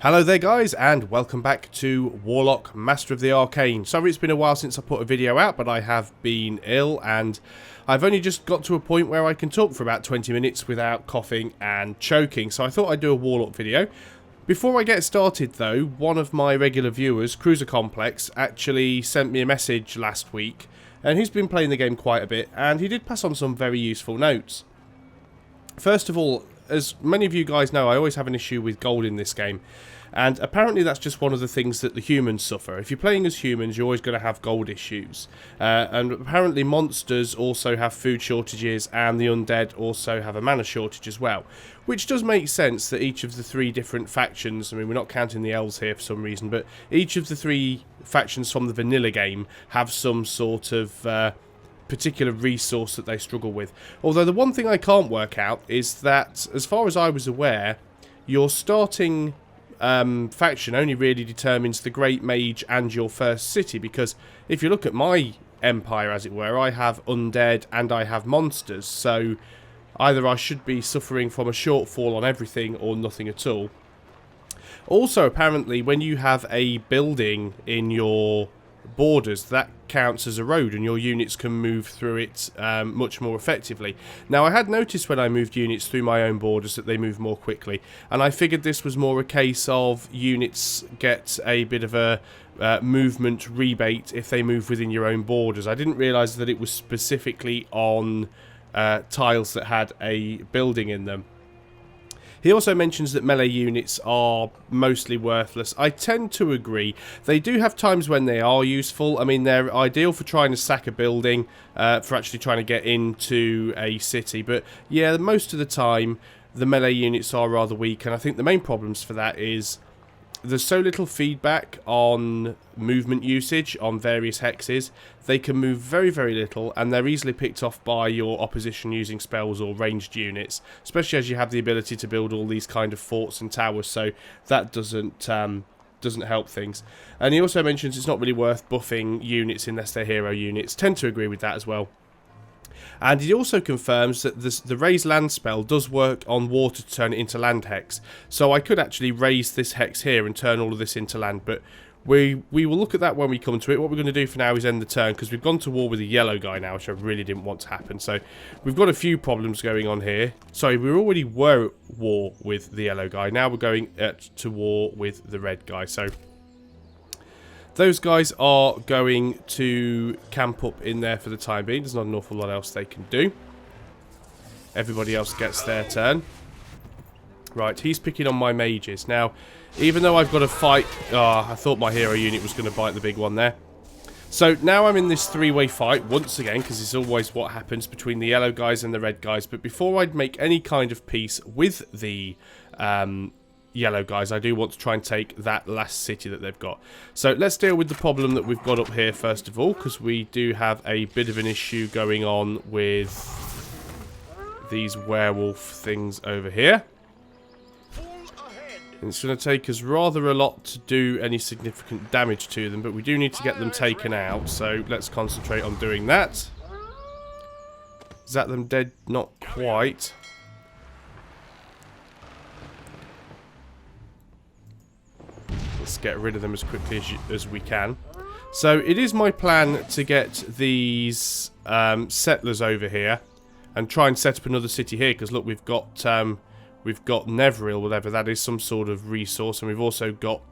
Hello there guys, and welcome back to Warlock, Master of the Arcane. Sorry it's been a while since I put a video out, but I have been ill and I've only just got to a point where I can talk for about 20 minutes without coughing and choking, so I thought I'd do a Warlock video. Before I get started though, one of my regular viewers, Cruiser Complex, actually sent me a message last week, and he's been playing the game quite a bit, and he did pass on some very useful notes. First of all, as many of you guys know, I always have an issue with gold in this game. And apparently that's just one of the things that the humans suffer. If you're playing as humans, you're always going to have gold issues. And apparently monsters also have food shortages, and the undead also have a mana shortage as well. Which does make sense that each of the three different factions, I mean we're not counting the elves here for some reason, but each of the three factions from the vanilla game have some sort of particular resource that they struggle with. Although the one thing I can't work out is that, as far as I was aware, your starting faction only really determines the Great Mage and your first city, because if you look at my empire, as it were, I have undead and I have monsters, so either I should be suffering from a shortfall on everything or nothing at all. Also, apparently, when you have a building in your borders, that counts as a road and your units can move through it much more effectively. Now, I had noticed when I moved units through my own borders that they move more quickly, and I figured this was more a case of units get a bit of a movement rebate if they move within your own borders. I didn't realise that it was specifically on tiles that had a building in them. He also mentions that melee units are mostly worthless. I tend to agree. They do have times when they are useful. I mean, they're ideal for trying to sack a building, for actually trying to get into a city. But yeah, most of the time, the melee units are rather weak. And I think the main problems for that is there's so little feedback on movement usage on various hexes. They can move very, very little, and they're easily picked off by your opposition using spells or ranged units, especially as you have the ability to build all these kind of forts and towers, so that doesn't help things. And he also mentions it's not really worth buffing units unless they're hero units. Tend to agree with that as well. And he also confirms that the raise land spell does work on water to turn it into land hex. So I could actually raise this hex here and turn all of this into land, but we will look at that when we come to it. What we're going to do for now is end the turn, because we've gone to war with a yellow guy now, which I really didn't want to happen. So we've got a few problems going on here. Sorry, we already were at war with the yellow guy. Now we're going to war with the red guy. So those guys are going to camp up in there for the time being. There's not an awful lot else they can do. Everybody else gets their turn. Right, he's picking on my mages. Now, even though I've got to fight... I thought my hero unit was going to bite the big one there. So now I'm in this three-way fight once again, because it's always what happens between the yellow guys and the red guys. But before I'd make any kind of peace with the yellow guys, I do want to try and take that last city that they've got. So let's deal with the problem that we've got up here first of all, because we do have a bit of an issue going on with these werewolf things over here. And it's going to take us rather a lot to do any significant damage to them, but we do need to get them taken out, so let's concentrate on doing that. Is that them dead? Not quite. Let's get rid of them as quickly as we can. So it is my plan to get these settlers over here and try and set up another city here, because look, we've got Neveril, whatever that is, some sort of resource, and we've also got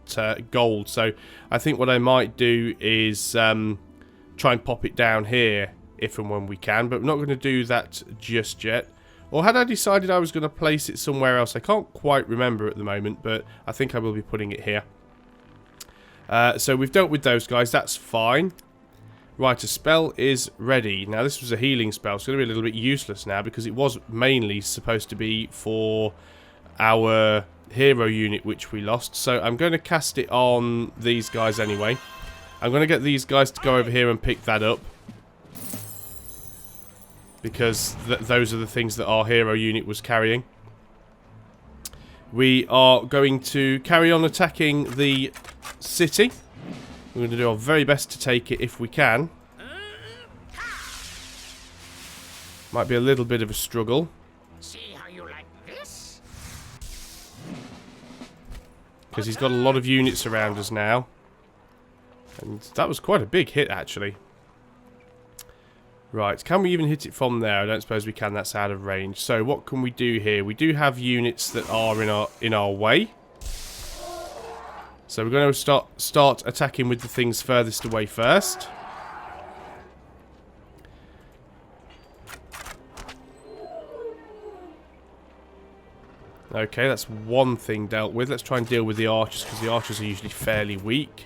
gold. So I think what I might do is try and pop it down here if and when we can, but we're not going to do that just yet. Or had I decided I was going to place it somewhere else? I can't quite remember at the moment, but I think I will be putting it here. So we've dealt with those guys, that's fine. Right, a spell is ready. Now this was a healing spell, it's going to be a little bit useless now, because it was mainly supposed to be for our hero unit which we lost. So I'm going to cast it on these guys anyway. I'm going to get these guys to go over here and pick that up, because those are the things that our hero unit was carrying. We are going to carry on attacking the city. We're going to do our very best to take it if we can. Might be a little bit of a struggle. See how you like this? because he's got a lot of units around us now. And that was quite a big hit, actually. Right, can we even hit it from there? I don't suppose we can, that's out of range. So what can we do here? We do have units that are in our way. So we're going to start attacking with the things furthest away first. Okay, that's one thing dealt with. Let's try and deal with the archers, because the archers are usually fairly weak.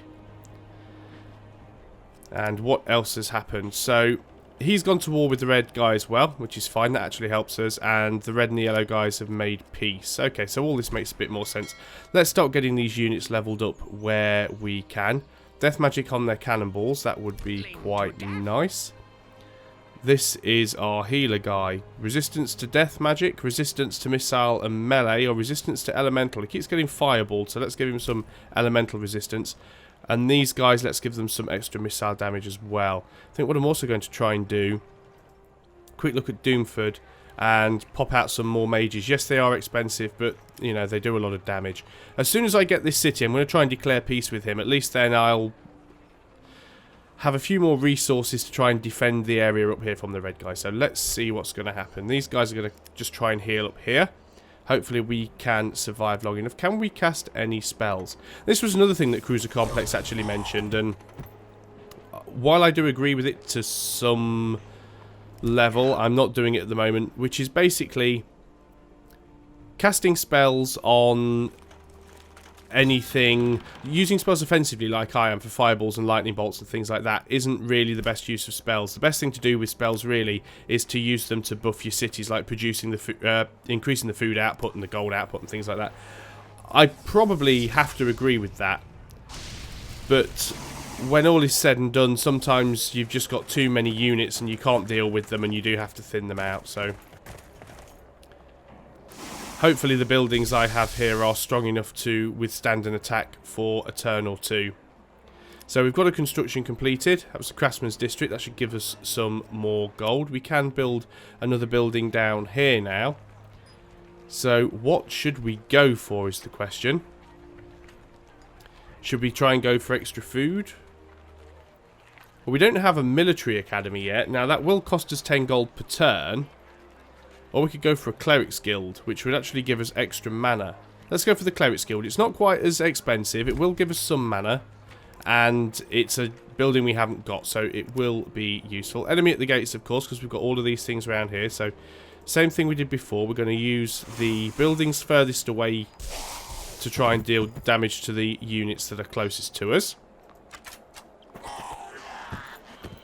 And what else has happened? So he's gone to war with the red guy as well, which is fine. That actually helps us. And the red and the yellow guys have made peace. Okay, so all this makes a bit more sense. Let's start getting these units leveled up where we can. Death magic on their cannonballs. That would be quite nice. This is our healer guy. Resistance to death magic, resistance to missile and melee, or resistance to elemental. He keeps getting fireballed, so let's give him some elemental resistance. And these guys, let's give them some extra missile damage as well. I think what I'm also going to try and do, quick look at Doomford and pop out some more mages. Yes, they are expensive, but, you know, they do a lot of damage. As soon as I get this city, I'm going to try and declare peace with him. At least then I'll have a few more resources to try and defend the area up here from the red guy. So let's see what's going to happen. These guys are going to just try and heal up here. Hopefully we can survive long enough. Can we cast any spells? This was another thing that Cruiser Complex actually mentioned, and while I do agree with it to some level, I'm not doing it at the moment, which is basically casting spells on anything, using spells offensively like I am for fireballs and lightning bolts and things like that isn't really the best use of spells. The best thing to do with spells really is to use them to buff your cities, like producing the increasing the food output and the gold output and things like that. I probably have to agree with that, but when all is said and done, sometimes you've just got too many units and you can't deal with them and you do have to thin them out. So hopefully the buildings I have here are strong enough to withstand an attack for a turn or two. So we've got a construction completed. That was the Craftsman's District. That should give us some more gold. We can build another building down here now. So what should we go for is the question. Should we try and go for extra food? Well, we don't have a military academy yet. Now that will cost us 10 gold per turn. Or we could go for a Cleric's Guild, which would actually give us extra mana. Let's go for the Cleric's Guild. It's not quite as expensive. It will give us some mana. And it's a building we haven't got, so it will be useful. Enemy at the gates, of course, because we've got all of these things around here. So, same thing we did before. We're going to use the buildings furthest away to try and deal damage to the units that are closest to us.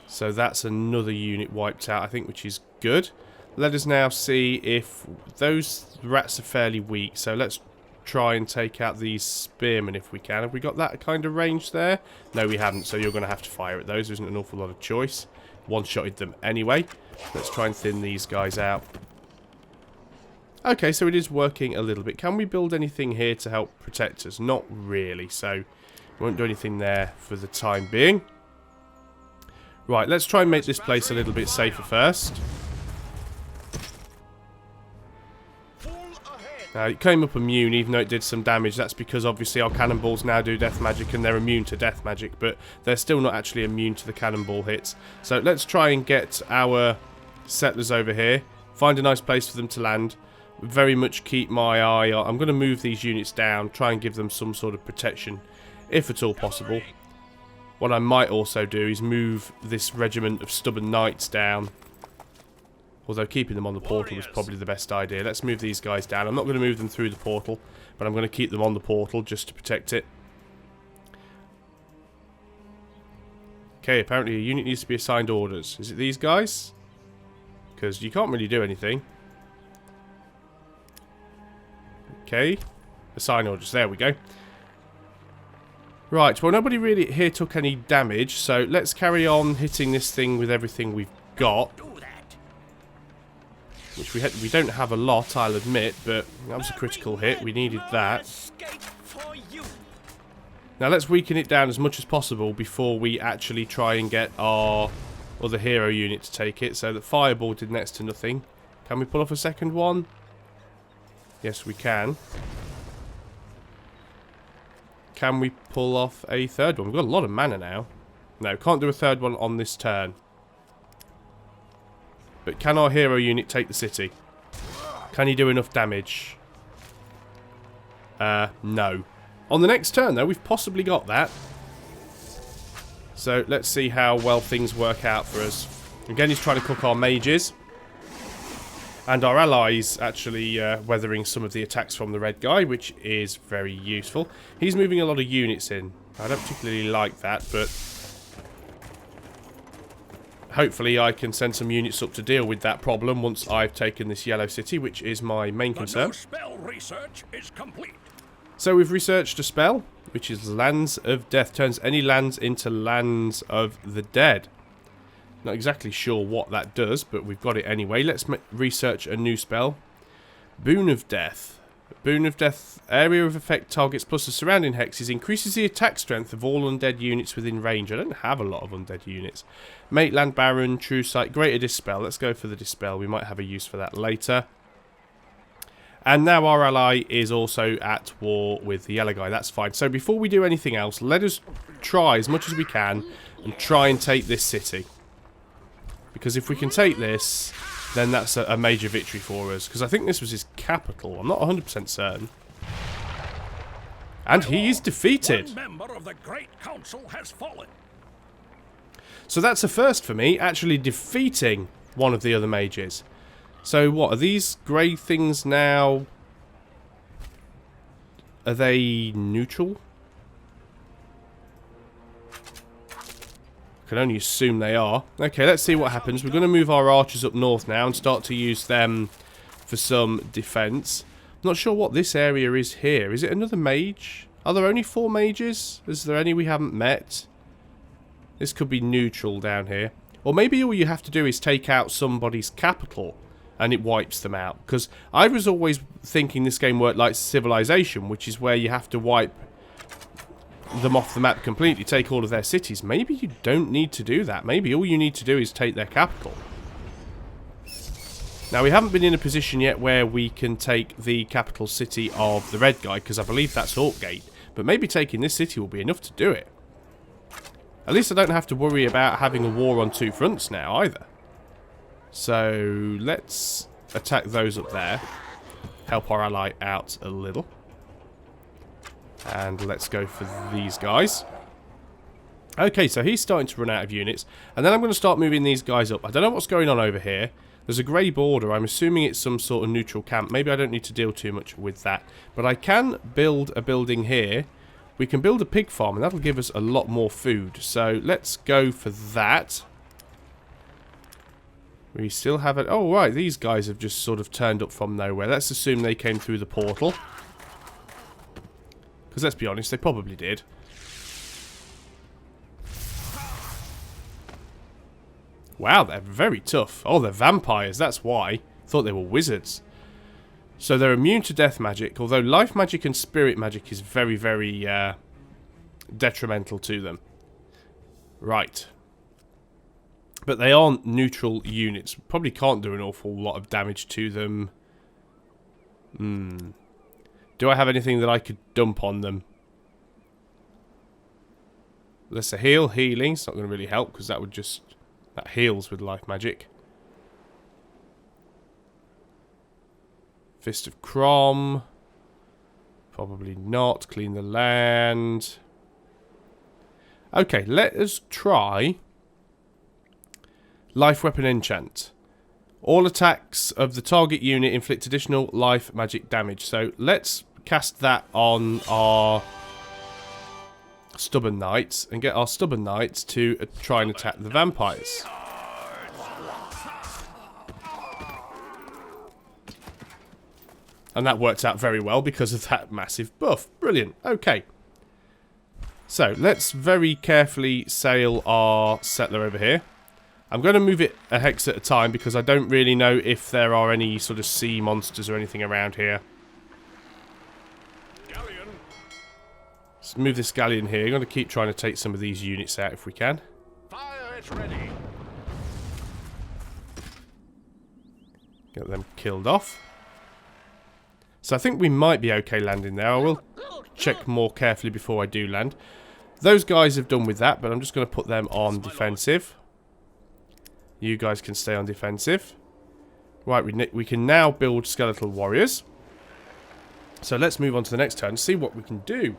So that's another unit wiped out, I think, which is good. Let us now see if those rats are fairly weak. So let's try and take out these spearmen if we can. Have we got that kind of range there? No, we haven't. So you're going to have to fire at those. There isn't an awful lot of choice. One-shotted them anyway. Let's try and thin these guys out. Okay, so it is working a little bit. Can we build anything here to help protect us? Not really. So we won't do anything there for the time being. Right, let's try and make this place a little bit safer first. Now, it came up immune, even though it did some damage. That's because, obviously, our cannonballs now do death magic, and they're immune to death magic, but they're still not actually immune to the cannonball hits. So, let's try and get our settlers over here. Find a nice place for them to land. Very much keep my eye on... I'm going to move these units down, try and give them some sort of protection, if at all possible. What I might also do is move this regiment of stubborn knights down. Although keeping them on the portal was probably the best idea. Let's move these guys down. I'm not going to move them through the portal, but I'm going to keep them on the portal just to protect it. Okay, apparently a unit needs to be assigned orders. Is it these guys? Because you can't really do anything. Okay. Assign orders. There we go. Right, well nobody really here took any damage, so let's carry on hitting this thing with everything we've got. Which we don't have a lot, I'll admit, but that was a critical hit. We needed that. Now let's weaken it down as much as possible before we actually try and get our other hero unit to take it. So the fireball did next to nothing. Can we pull off a second one? Yes, we can. can we pull off a third one? We've got a lot of mana now. No, can't do a third one on this turn. But can our hero unit take the city? Can he do enough damage? No. On the next turn, though, we've possibly got that. So, let's see how well things work out for us. Again, he's trying to cook our mages. And our allies actually weathering some of the attacks from the red guy, which is very useful. He's moving a lot of units in. I don't particularly like that, but hopefully I can send some units up to deal with that problem once I've taken this yellow city, which is my main concern. The spell research is complete. So we've researched a spell, which is Lands of Death. Turns any lands into Lands of the Dead. Not exactly sure what that does, but we've got it anyway. Let's research a new spell. Boon of Death. Boon of Death, area of effect targets plus the surrounding hexes, increases the attack strength of all undead units within range. I don't have a lot of undead units. Mateland Baron, True Sight, Greater Dispel. Let's go for the Dispel. We might have a use for that later. And now our ally is also at war with the yellow guy. That's fine. So before we do anything else, let us try as much as we can and try and take this city. Because if we can take this, then that's a major victory for us. Because I think this was his capital. I'm not 100% certain. And he is defeated. One member of the Great Council has fallen. So that's a first for me, actually defeating one of the other mages. So what, are these grey things now? Are they neutral? I can only assume they are. Okay, let's see what happens. We're going to move our archers up north now and start to use them for some defence. I'm not sure what this area is here. Is it another mage? Are there only 4 mages? Is there any we haven't met? This could be neutral down here. Or maybe all you have to do is take out somebody's capital and it wipes them out. Because I was always thinking this game worked like Civilization, which is where you have to wipe them off the map completely, take all of their cities. Maybe you don't need to do that. Maybe all you need to do is take their capital. Now, we haven't been in a position yet where we can take the capital city of the red guy, because I believe that's Orkgate. But maybe taking this city will be enough to do it. At least I don't have to worry about having a war on 2 fronts now, either. So, let's attack those up there. Help our ally out a little. And let's go for these guys. Okay, so he's starting to run out of units. And then I'm going to start moving these guys up. I don't know what's going on over here. There's a grey border. I'm assuming it's some sort of neutral camp. Maybe I don't need to deal too much with that. But I can build a building here. We can build a pig farm, and that'll give us a lot more food. So let's go for that. We still have it. Oh, right. These guys have just sort of turned up from nowhere. Let's assume they came through the portal. Because let's be honest, they probably did. Wow, they're very tough. Oh, they're vampires. That's why. Thought they were wizards. So they're immune to death magic. Although life magic and spirit magic is very, very detrimental to them. Right. But they aren't neutral units. Probably can't do an awful lot of damage to them. Do I have anything that I could dump on them? Let's say healing. It's not going to really help because that would just... that heals with life magic. Fist of Crom. Probably not. Clean the land. Okay, let us try... Life Weapon Enchant. All attacks of the target unit inflict additional life magic damage. So let's cast that on our Stubborn Knights and get our Stubborn Knights to try and attack the vampires. And that worked out very well because of that massive buff. Brilliant. Okay. So let's very carefully sail our settler over here. I'm going to move it a hex at a time because I don't really know if there are any sort of sea monsters or anything around here. Galleon. Let's move this galleon here. I'm going to keep trying to take some of these units out if we can. Fire is ready. Get them killed off. So I think we might be okay landing there. I will check more carefully before I do land. Those guys have done with that, but I'm just going to put them on defensive. You guys can stay on defensive. Right, we can now build skeletal warriors. So let's move on to the next turn and see what we can do.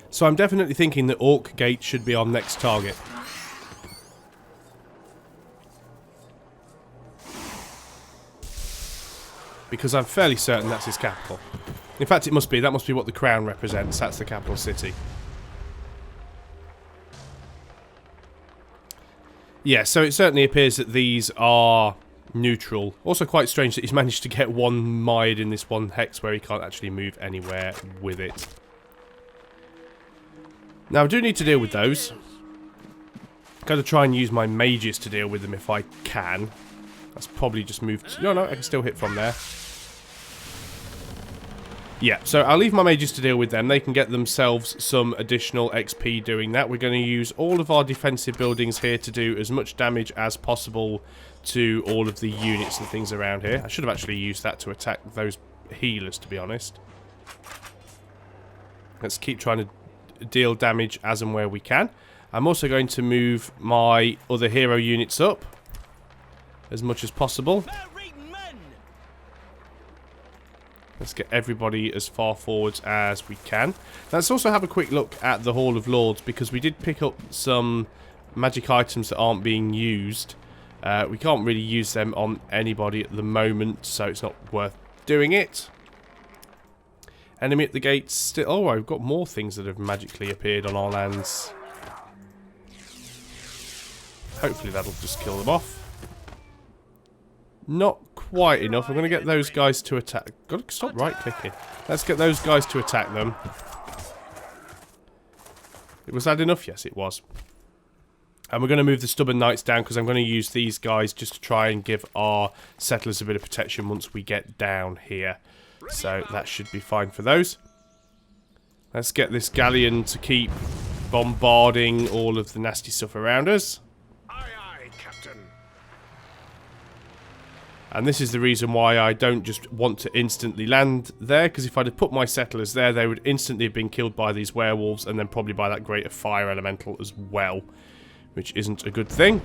So I'm definitely thinking that Orc Gate should be our next target. Because I'm fairly certain that's his capital. In fact, it must be. That must be what the crown represents. That's the capital city. Yeah, so it certainly appears that these are neutral. Also quite strange that he's managed to get one mired in this one hex where he can't actually move anywhere with it. Now, I do need to deal with those. I'm going to try and use my mages to deal with them if I can. That's probably just moved... No, I can still hit from there. Yeah, so I'll leave my mages to deal with them. They can get themselves some additional XP doing that. We're going to use all of our defensive buildings here to do as much damage as possible to all of the units and things around here. I should have actually used that to attack those healers, to be honest. Let's keep trying to deal damage as and where we can. I'm also going to move my other hero units up as much as possible. Let's get everybody as far forwards as we can. Let's also have a quick look at the Hall of Lords, because we did pick up some magic items that aren't being used. We can't really use them on anybody at the moment, so it's not worth doing it. Enemy at the gates still... Oh, I've got more things that have magically appeared on our lands. Hopefully that'll just kill them off. Not quite enough. I'm going to get those guys to attack. Got to stop right-clicking. Let's get those guys to attack them. Was that enough? Yes, it was. And we're going to move the stubborn knights down because I'm going to use these guys just to try and give our settlers a bit of protection once we get down here. So that should be fine for those. Let's get this galleon to keep bombarding all of the nasty stuff around us. And this is the reason why I don't just want to instantly land there, because if I'd have put my settlers there, they would instantly have been killed by these werewolves, and then probably by that greater fire elemental as well, which isn't a good thing.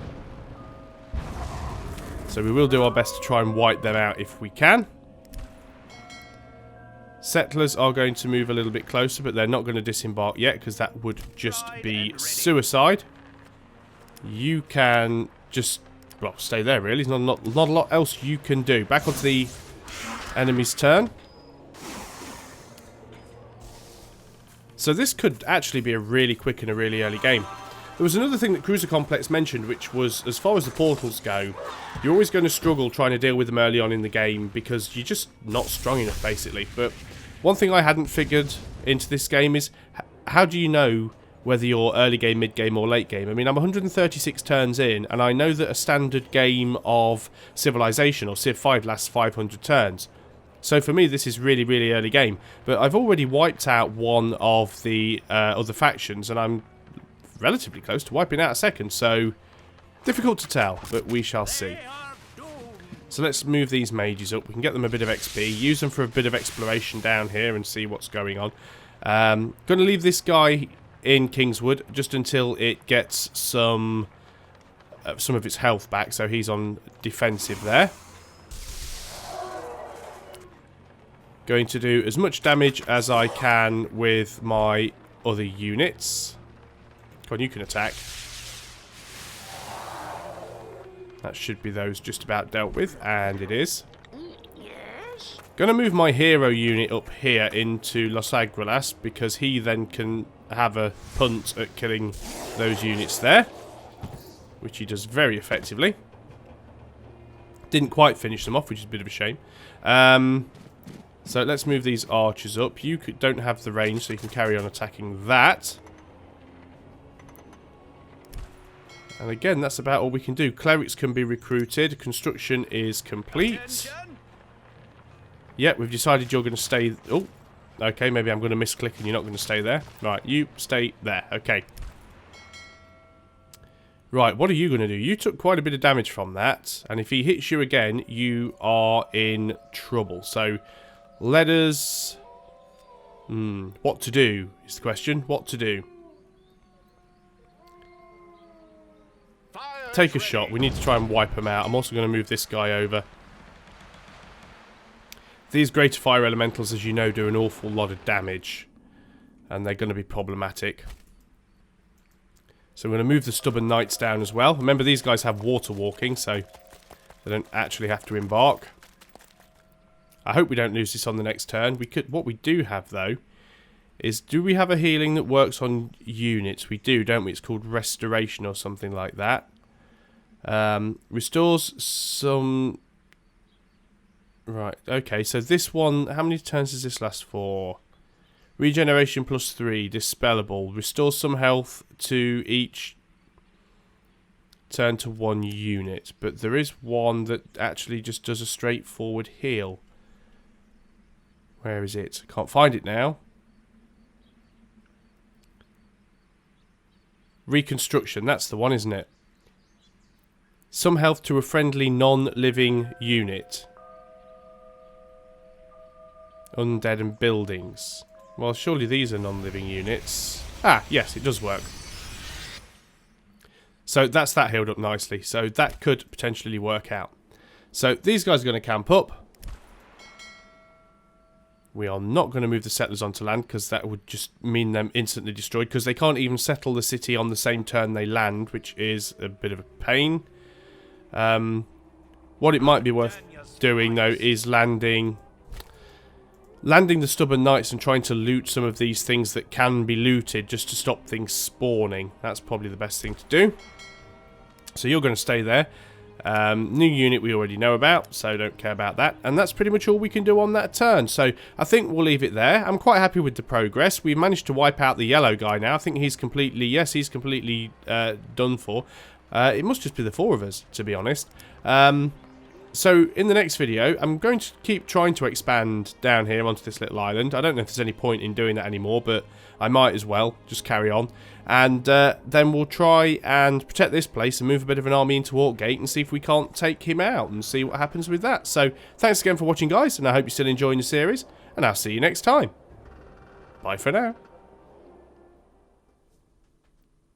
So we will do our best to try and wipe them out if we can. Settlers are going to move a little bit closer, but they're not going to disembark yet, because that would just be suicide. You can just... well, stay there, really. There's not a lot else you can do. Back onto the enemy's turn. So this could actually be a really quick and a really early game. There was another thing that Cruiser Complex mentioned, which was, as far as the portals go, you're always going to struggle trying to deal with them early on in the game because you're just not strong enough, basically. But one thing I hadn't figured into this game is, how do you know whether you're early game, mid game, or late game? I mean, I'm 136 turns in, and I know that a standard game of Civilization, or Civ 5, lasts 500 turns. So for me, this is really, really early game. But I've already wiped out one of the other factions, and I'm relatively close to wiping out a second, so difficult to tell, but we shall see. So let's move these mages up. We can get them a bit of XP, use them for a bit of exploration down here, and see what's going on. Going to leave this guy in Kingswood just until it gets some of its health back, so he's on defensive there. Going to do as much damage as I can with my other units. Come on, you can attack. That should be those just about dealt with, and it is. Going to move my hero unit up here into Los Aguilas, because he then can have a punt at killing those units there, which he does very effectively. Didn't quite finish them off, which is a bit of a shame. So let's move these archers up. You don't have the range, so you can carry on attacking that. And again, that's about all we can do. Clerics can be recruited. Construction is complete. Yep, we've decided you're going to stay... Oh, okay, maybe I'm going to misclick and you're not going to stay there. Right, you stay there. Okay. Right, what are you going to do? You took quite a bit of damage from that, and if he hits you again, you are in trouble. So, let us... what to do is the question. What to do? Take a shot. We need to try and wipe him out. I'm also going to move this guy over. These greater fire elementals, as you know, do an awful lot of damage, and they're going to be problematic. So I'm going to move the stubborn knights down as well. Remember, these guys have water walking, so they don't actually have to embark. I hope we don't lose this on the next turn. We could. What we do have, though, is, do we have a healing that works on units? We do, don't we? It's called Restoration or something like that. Restores some... Right, okay, so this one, how many turns does this last for? Regeneration +3, dispellable. Restores some health to each turn to 1 unit. But there is one that actually just does a straightforward heal. Where is it? I can't find it now. Reconstruction, that's the one, isn't it? Some health to a friendly non-living unit. Undead and buildings. Well, surely these are non-living units. Ah, yes, it does work. So that's that healed up nicely. So that could potentially work out. So these guys are going to camp up. We are not going to move the settlers onto land, because that would just mean them instantly destroyed, because they can't even settle the city on the same turn they land, which is a bit of a pain. What it might be worth doing, though, is landing the stubborn knights and trying to loot some of these things that can be looted, just to stop things spawning. That's probably the best thing to do. So you're going to stay there. New unit we already know about, so don't care about that. And that's pretty much all we can do on that turn. So I think we'll leave it there. I'm quite happy with the progress. We've managed to wipe out the yellow guy now. I think he's completely, yes, he's completely done for. It must just be the 4 of us, to be honest. So in the next video, I'm going to keep trying to expand down here onto this little island. I don't know if there's any point in doing that anymore, but I might as well just carry on. And then we'll try and protect this place and move a bit of an army into Orkgate and see if we can't take him out and see what happens with that. So thanks again for watching, guys, and I hope you're still enjoying the series, and I'll see you next time. Bye for now.